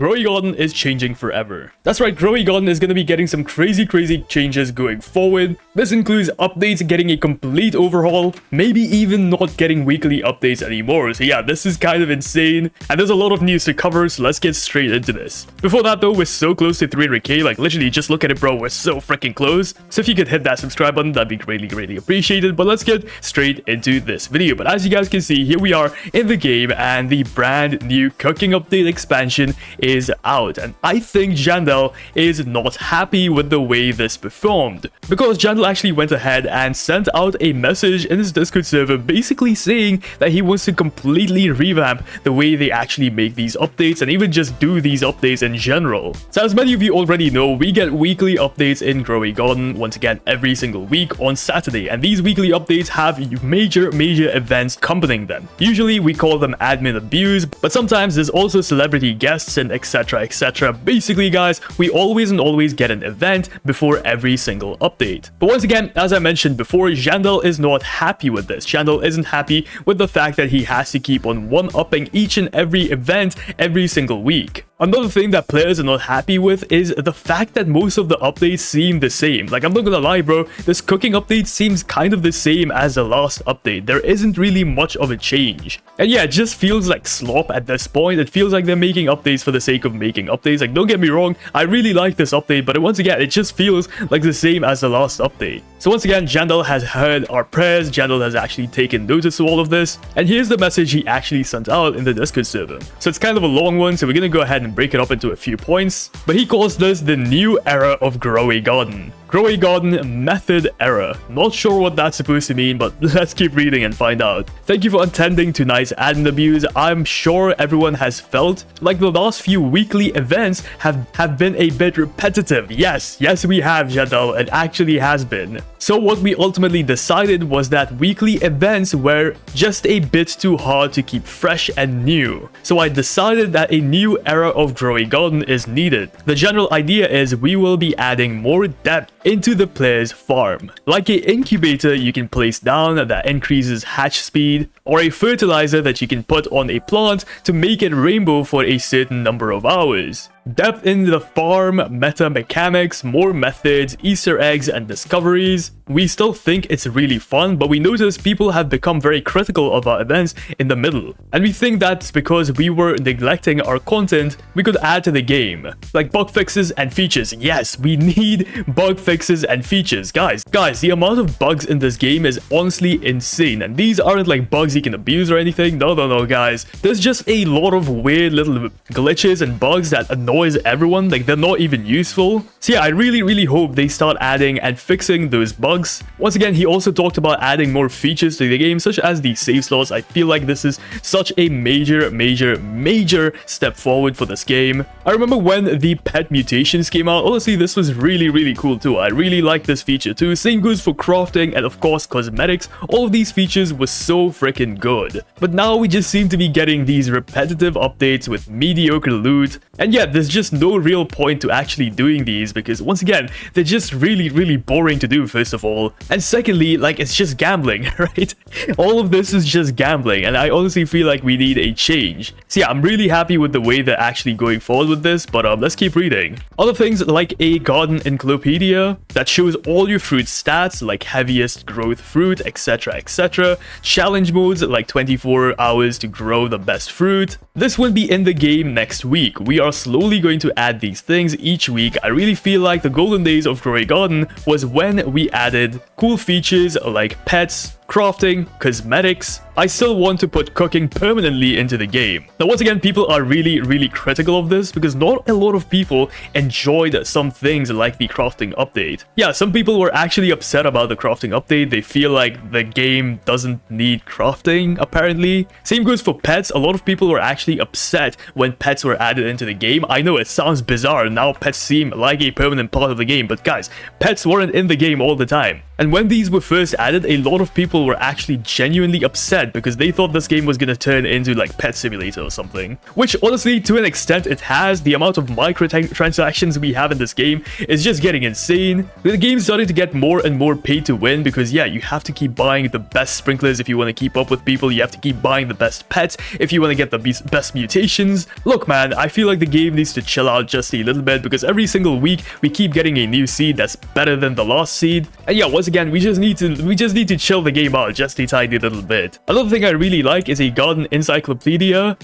Growing Garden is changing forever. That's right, Growing Garden is going to be getting some crazy changes going forward. This includes updates getting a complete overhaul, maybe even not getting weekly updates anymore. So yeah, this is kind of insane, and there's a lot of news to cover, so let's get straight into this. Before that though, we're so close to 300k, like literally just look at it bro, we're so freaking close. So if you could hit that subscribe button, that'd be greatly appreciated. But let's get straight into this video. But as you guys can see, here we are in the game, and the brand new cooking update expansion is out, and I think Jandel is not happy with the way this performed, because Jandel actually went ahead and sent out a message in his Discord server basically saying that he wants to completely revamp the way they actually make these updates and even just do these updates in general. So as many of you already know, we get weekly updates in Growing Garden once again every single week on Saturday, and these weekly updates have major events accompanying them. Usually we call them admin abuse, but sometimes there's also celebrity guests and etc. Basically guys, we always get an event before every single update. But once again, as I mentioned before, Jandel is not happy with this. Jandel isn't happy with the fact that he has to keep on one-upping each and every event every single week. Another thing that players are not happy with is the fact that most of the updates seem the same. Like, I'm not gonna lie bro, this cooking update seems kind of the same as the last update. There isn't really much of a change. And yeah, it just feels like slop at this point. It feels like they're making updates for the sake of making updates. Like, don't get me wrong, I really like this update, but once again, it just feels like the same as the last update. So once again, Jandel has heard our prayers. Jandel has actually taken notice of all of this, and here's the message he actually sent out in the Discord server. So it's kind of a long one, so we're gonna go ahead and break it up into a few points, but he calls this the new era of Growing Garden. Growing Garden method error. Not sure what that's supposed to mean, but let's keep reading and find out. Thank you for attending tonight's admin abuse. I'm sure everyone has felt like the last few weekly events have been a bit repetitive. Yes, we have, Jandel. It actually has been. So what we ultimately decided was that weekly events were just a bit too hard to keep fresh and new. So I decided that a new era of Growing Garden is needed. The general idea is we will be adding more depth into the player's farm, like an incubator you can place down that increases hatch speed, or a fertilizer that you can put on a plant to make it rainbow for a certain number of hours. Depth in the farm, meta mechanics, more methods, Easter eggs, and discoveries. We still think it's really fun, but we notice people have become very critical of our events in the middle. And we think that's because we were neglecting our content we could add to the game, like bug fixes and features. Yes, we need bug fixes and features. Guys, the amount of bugs in this game is honestly insane. And these aren't like bugs you can abuse or anything. No, guys. There's just a lot of weird little glitches and bugs that annoys everyone. Like, they're not even useful. So yeah, I really hope they start adding and fixing those bugs. Once again, he also talked about adding more features to the game, such as the save slots. I feel like this is such a major step forward for this game. I remember when the pet mutations came out. Honestly, this was really cool too. I really like this feature too. Same goes for crafting and of course cosmetics. All of these features were so freaking good. But now we just seem to be getting these repetitive updates with mediocre loot. And yeah, there's just no real point to actually doing these, because once again, they're just really boring to do, first of all. And secondly, like, it's just gambling, right? All of this is just gambling, and I honestly feel like we need a change. So yeah, I'm really happy with the way they're actually going forward with this, but let's keep reading. Other things like a garden encyclopedia that shows all your fruit stats, like heaviest growth fruit, etc. Challenge modes like 24 hours to grow the best fruit. This will be in the game next week. We are slowly going to add these things each week. I really feel like the golden days of Growing Garden was when we added cool features like pets, crafting, cosmetics. I still want to put cooking permanently into the game. Now, once again, people are really critical of this because not a lot of people enjoyed some things like the crafting update. Yeah, some people were actually upset about the crafting update. They feel like the game doesn't need crafting, apparently. Same goes for pets. A lot of people were actually upset when pets were added into the game. I know it sounds bizarre. Now pets seem like a permanent part of the game, but guys, pets weren't in the game all the time. And when these were first added, a lot of people were actually genuinely upset because they thought this game was gonna turn into like Pet Simulator or something. Which honestly, to an extent it has. The amount of microtransactions we have in this game is just getting insane. The game's starting to get more and more pay to win because yeah, you have to keep buying the best sprinklers if you want to keep up with people. You have to keep buying the best pets if you want to get the best mutations. Look man, I feel like the game needs to chill out just a little bit because every single week we keep getting a new seed that's better than the last seed. And yeah, once again, we just need to chill the game out just a tiny little bit. Another thing I really like is a garden encyclopedia.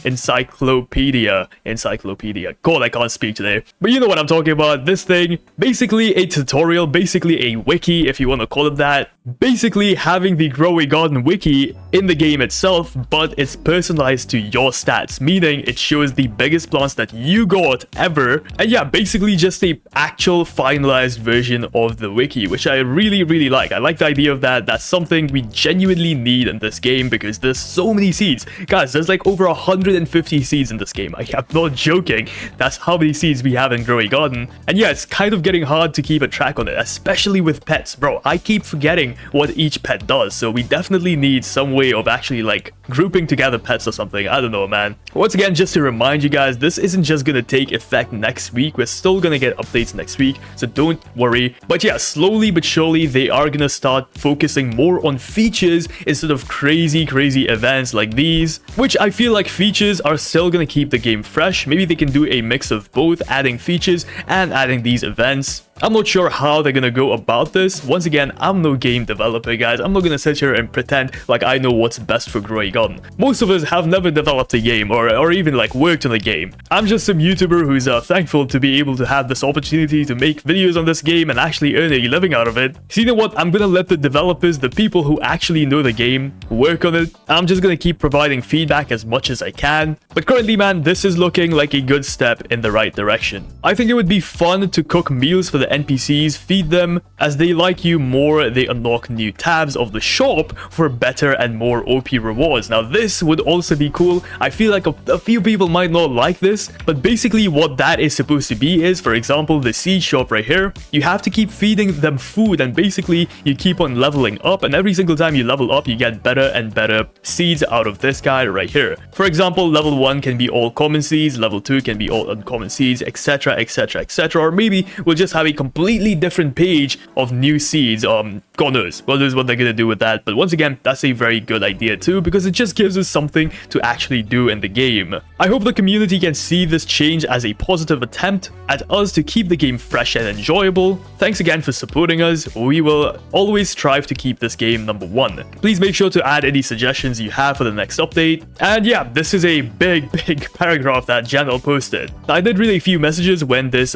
God, I can't speak today. But you know what I'm talking about. This thing, basically a tutorial, basically a wiki if you want to call it that. Basically having the Grow a Garden wiki in the game itself, but it's personalized to your stats, meaning it shows the biggest plants that you got ever. And yeah, basically just a actual finalized version of the wiki, which I really like. I like the idea of that. That's something we genuinely need in this game because there's so many seeds. Guys, there's like over 150 seeds in this game. I'm not joking. That's how many seeds we have in Grow a Garden. And yeah, it's kind of getting hard to keep a track on it, especially with pets. Bro, I keep forgetting what each pet does, so we definitely need some way of actually like grouping together pets or something. I don't know, man. Once again, just to remind you guys, this isn't just gonna take effect next week. We're still gonna get updates next week, so don't worry. But yeah, slowly but surely they are gonna start focusing more on features instead of crazy events like these, which I feel like features are still gonna keep the game fresh. Maybe they can do a mix of both, adding features and adding these events. I'm not sure how they're gonna go about this. Once again, I'm no game developer, guys. I'm not gonna sit here and pretend like I know what's best for Grow a Garden. Most of us have never developed a game or even like worked on a game. I'm just some YouTuber who's thankful to be able to have this opportunity to make videos on this game and actually earn a living out of it. So you know what? I'm gonna let the developers, the people who actually know the game, work on it. I'm just gonna keep providing feedback as much as I can. But currently, man, this is looking like a good step in the right direction. I think it would be fun to cook meals for the NPCs, feed them. As they like you more, they unlock new tabs of the shop for better and more OP rewards. Now this would also be cool. I feel like a few people might not like this, but basically what that is supposed to be is, for example, the seed shop right here. You have to keep feeding them food and basically you keep on leveling up, and every single time you level up you get better and better seeds out of this guy right here. For example, level 1 can be all common seeds, level 2 can be all uncommon seeds, etc, or maybe we'll just have a completely different page of new seeds. God knows what they're gonna do with that. But once again, that's a very good idea too, because it just gives us something to actually do in the game. I hope the community can see this change as a positive attempt at us to keep the game fresh and enjoyable. Thanks again for supporting us. We will always strive to keep this game #1. Please make sure to add any suggestions you have for the next update. And yeah, this is a big paragraph that Jandel posted. I did read a few messages when this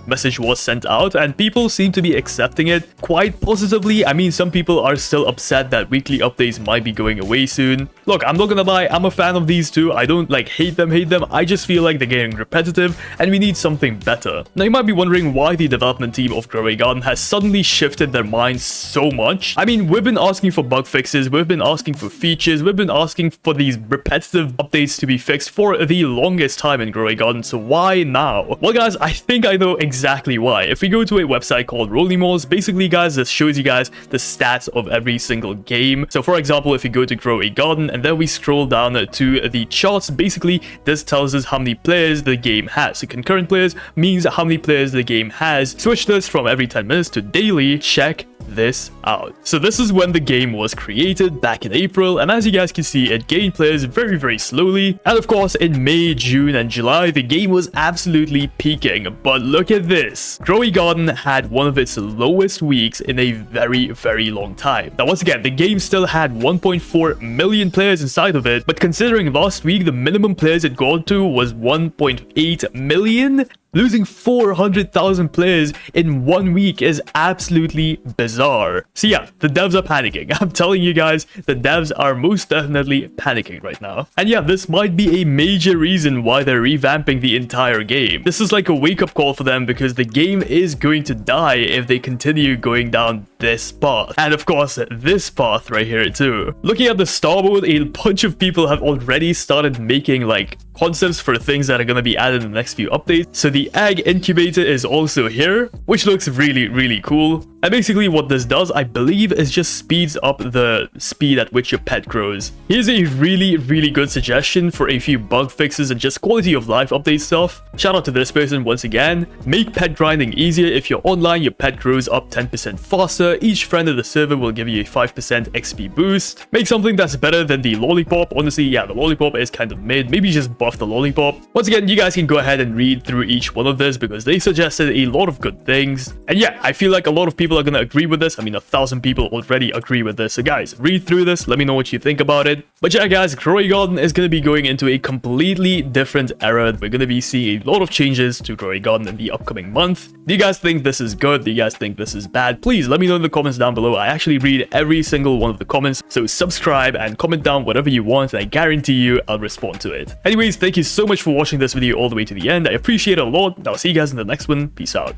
message was sent out, and people seem to be accepting it quite positively. I mean, some people are still upset that weekly updates might be going away soon. Look, I'm not gonna lie, I'm a fan of these two. I don't like hate them. I just feel like they're getting repetitive and we need something better. Now you might be wondering why the development team of Grow a Garden has suddenly shifted their minds so much. I mean, we've been asking for bug fixes, we've been asking for features, we've been asking for these repetitive updates to be fixed for the longest time in Grow a Garden, so why now? Well guys, I think I know exactly why. If we go to a website called RollingMoles, basically guys, this shows you guys the stats of every single game. So for example, if you go to Grow a Garden and then we scroll down to the charts, basically this tells us how many players the game has. So concurrent players means how many players the game has. Switch this from every 10 minutes to daily. Check this out. So this is when the game was created back in April, and as you guys can see, it gained players very slowly. And of course, in May, June, and July, the game was absolutely peaking. But look at this. Grow a Garden had one of its lowest weeks in a very long time. Now once again, the game still had 1.4 million players inside of it, but considering last week the minimum players it got to was 1.8 million, losing 400,000 players in 1 week is absolutely bizarre. So yeah, the devs are panicking. I'm telling you guys, the devs are most definitely panicking right now. And yeah, this might be a major reason why they're revamping the entire game. This is like a wake-up call for them because the game is going to die if they continue going down this path. And of course, this path right here too. Looking at the star mode, a bunch of people have already started making like concepts for things that are going to be added in the next few updates. So the egg incubator is also here, which looks really cool. And basically what this does, I believe, is just speeds up the speed at which your pet grows. Here's a really good suggestion for a few bug fixes and just quality of life update stuff. Shout out to this person once again. Make pet grinding easier. If you're online, your pet grows up 10% faster. Each friend of the server will give you a 5% XP boost. Make something that's better than the lollipop. Honestly, yeah, the lollipop is kind of mid. Maybe just buff the lollipop. Once again, you guys can go ahead and read through each one of this because they suggested a lot of good things. And yeah, I feel like a lot of people are going to agree with this. I mean, 1,000 people already agree with this. So guys, read through this. Let me know what you think about it. But yeah, guys, Growing Garden is going to be going into a completely different era. We're going to be seeing a lot of changes to Growing Garden in the upcoming month. Do you guys think this is good? Do you guys think this is bad? Please let me know in the comments down below. I actually read every single one of the comments. So subscribe and comment down whatever you want, and I guarantee you I'll respond to it. Anyways, thank you so much for watching this video all the way to the end. I appreciate it a lot. I'll see you guys in the next one. Peace out.